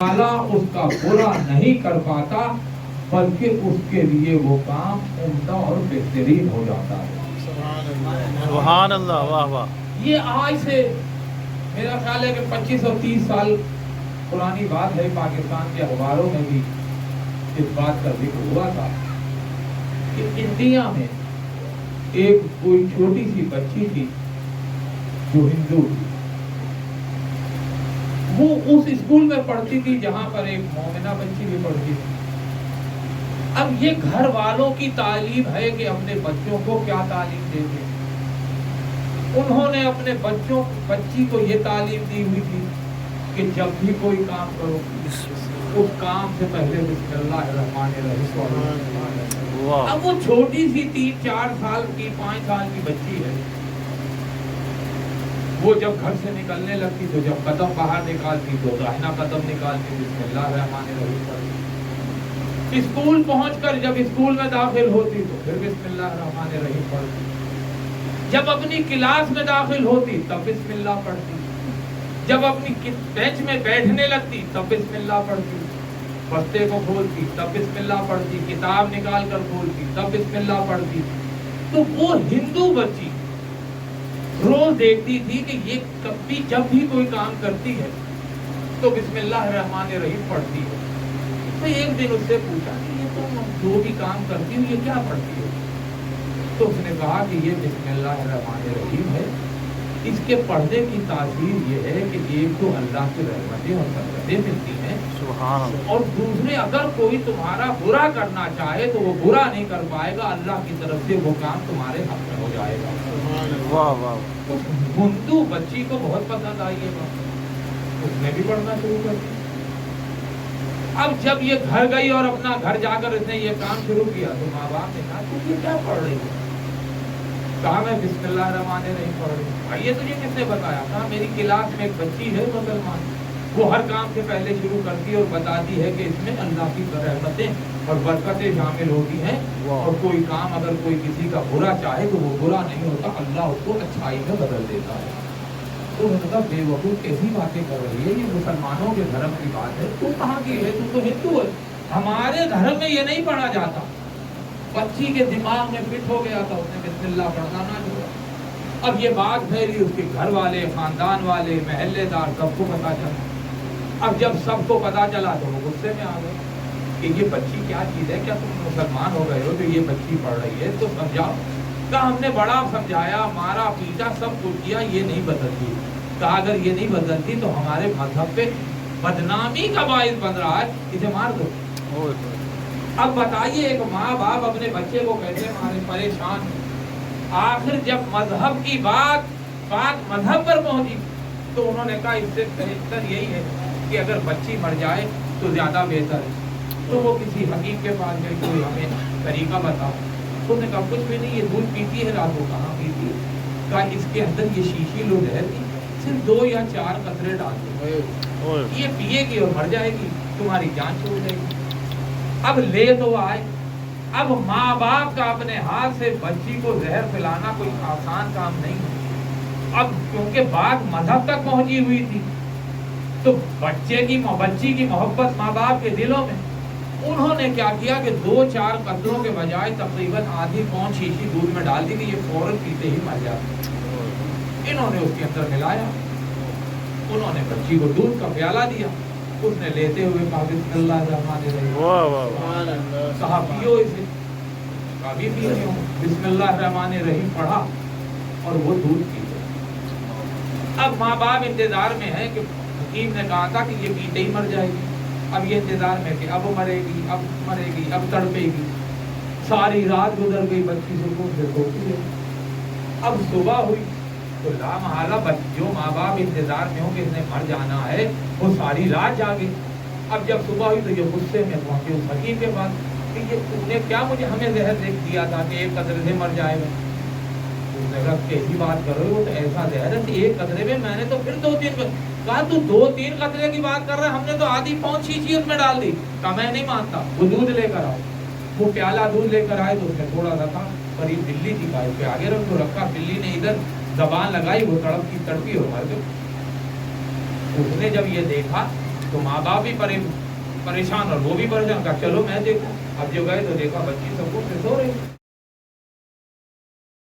वाला उसका बुरा नहीं कर पाता, बल्कि उसके लिए वो काम उम्दा और बेहतरीन हो जाता है। सुभान अल्लाह, वाह वाह। ये आज से मेरा ख्याल है कि 25 और 30 साल पुरानी बात है। पाकिस्तान के अखबारों में भी इस बात का जिक्र हुआ था कि इंडिया में एक कोई छोटी सी बच्ची थी जो हिंदू थी। वो उस स्कूल में पढ़ती थी जहां पर एक मोमिना बच्ची भी पढ़ती थी। अब ये घर वालों की तालीम है कि अपने बच्चों को क्या तालीम देते। उन्होंने अपने बच्ची को ये तालीम दी हुई थी कि जब भी कोई काम करो उस काम से पहले बिस्मिल्लाहिर्रहमानिर्रहीम। अब वो छोटी सी 3-4 साल की 5 साल की बच्ची है। वो जब घर से निकलने लगती तो जब कदम बाहर निकालती तो दाहिना कदम निकालती बिस्मिल्लाहिर्रहमानिर्रहीम पढ़ती। स्कूल पहुंचकर जब स्कूल में दाखिल होती तो फिर बिस्मिल्लाहिर्रहमानिर्रहीम पढ़ती। जब अपनी क्लास में दाखिल होती तब बिस्मिल्लाह पढ़ती। जब अपनी बेंच में बैठने लगती तब बिस्मिल्लाह पढ़ती। बस्ते को खोलती तब बिस्मिल्लाह पढ़ती। किताब निकाल कर खोलती तब बिस्मिल्लाह पढ़ती। तो वो हिंदू बच्ची रोज देखती थी कि ये कभी जब भी कोई काम करती है तो बिस्मिल्लाहिर्रहमानिर्रहीम पढ़ती है। तो एक दिन उससे पूछा कि ये तुम जो भी काम करती हो ये क्या पढ़ती हो? तो उसने कहा कि ये बिस्मिल्लाहिर्रहमानिर्रहीम है। इसके पढ़ने की तासीर ये है कि एक तो अल्लाह की रहमतें और बरकतें मिलती हैं, और दूसरे अगर कोई तुम्हारा बुरा करना चाहे तो वो बुरा नहीं कर पाएगा। अल्लाह की तरफ से वो काम तुम्हारे हाथ में हो जाएगा। वाह वाह। उस हिंदू बच्ची को बहुत पसंद आई ये बात, उसने भी पढ़ना शुरू कर दिया। अब जब ये घर गई और अपना घर जाकर इसने ये काम शुरू किया तो माँ बाप ने कहा तुम ये क्या पढ़ रही हो? कहा मैं बिस्मिल्लाहिर्रहमानिर्रहीम पढ़ रही हूँ। ये तुझे किसने बताया? कहा मेरी क्लास में एक बच्ची है मुसलमान, वो हर काम से पहले शुरू करती है और बताती है कि इसमें अल्लाह की रहमतें और बरकतें शामिल होती हैं, और कोई काम अगर कोई किसी का बुरा चाहे तो वो बुरा नहीं होता, अल्लाह उसको अच्छाई में बदल देता है। तो उन्होंने कहा बेवकूफ कैसी बातें कर रही है, ये मुसलमानों के धर्म की बात है, तू कहाँ की है? तू तो हिंदू है, हमारे धर्म में ये नहीं पढ़ा जाता। बच्ची के दिमाग में फिट हो गया था, उसने बिस्मिल्लाह पढ़ना ना छोड़ा। अब ये बात फैली, उसके घर वाले, खानदान वाले, महल्लेदार, सबको पता चला। अब जब सबको पता चला तो वो गुस्से में आ गए कि ये बच्ची क्या चीज़ है, क्या तुम मुसलमान हो गए हो तो ये बच्ची पढ़ रही है, तो समझाओ। कहा हमने बड़ा समझाया, मारा पीटा, सब कुछ किया, ये नहीं बदलती। कहा अगर ये नहीं बदलती तो हमारे मजहब पे बदनामी का बाइस बन रहा है, इसे मार दो। अब बताइए एक माँ बाप अपने बच्चे को कैसे मारे, परेशान। आखिर जब मजहब की बात मजहब पर पहुंची तो उन्होंने कहा इससे बेहतर यही है कि अगर बच्ची मर जाए तो ज्यादा बेहतर है। तो वो किसी हकीम के पास गई, कोई हमें तरीका बताओ। उसने कहा कुछ भी नहीं, ये दूध पीती है रात को। कहाँ पीती है? कहा इसके अंदर ये शीशी लो जहर की, सिर्फ 2 या 4 कतरे डाल दो, ये पिएगी और मर जाएगी, तुम्हारी जान छूट जाएगी। अब ले तो आए। अब माँ बाप का अपने हाथ से बच्ची को जहर पिलाना कोई आसान काम नहीं है। अब क्योंकि बात मजहब तक पहुंची हुई थी तो बच्ची की मोहब्बत माँ बाप के दिलों में, उन्होंने क्या किया कि 2-4 कतरों के बजाय तकरीबन आधी पौंड शीशी दूध में डाल दी कि ये फौरन पीते ही मर जाते। इन्होंने उसके अंदर मिलाया, उन्होंने बच्ची को दूध का प्याला दिया। उसने लेते हुए कहा बिस्मिल्लाहिर्रहमानिर्रहीम, कहा पियो इसे। कभी पी रही हूँ, बिस्मिल्लाहिर्रहमानिर्रहीम पढ़ा और वो दूध पी गई। अब माँ बाप इंतजार में है कि हकीम ने कहा था कि ये पीते ही मर जाएगी। अब ये इंतजार में कि अब मरेगी, अब मरेगी, अब तड़पेगी। सारी रात गुजर गई, बच्ची सुकून से सोती है। अब सुबह हुई तो लामहाला जो माँ बाप इंतजार में हो कि इसने मर जाना है, वो सारी रात जागे। अब जब सुबह हुई तो ये गुस्से में पहुंचे उस हकीम के पास कि ये तुमने क्या मुझे हमें जहर देख दिया था कि 1 कतरे से मर जाएगा? उसने कहा कैसी बात कर रहे हो, तो ऐसा जहर है कि 1 कतरे में मैंने तो फिर 2-3 कहा तू 2-3 कतरे की बात कर रहा है, हमने तो आधी पौंड शीशी उसमें डाल दी। कहा मैं नहीं मानता, वो दूध लेकर आओ। वो प्याला दूध लेकर आए तो उसमें थोड़ा सा था, पर ये बिल्ली थी, का उसके आगे रख तो रखा। बिल्ली ने इधर जबान लगाई, वो तड़पी और मर गई। उसने जब ये देखा तो माँ बाप भी परेशान और वो भी परेशान, कहा चलो मैं देखूं। अब जो गए तो देखा बच्ची सब कुछ सो रही।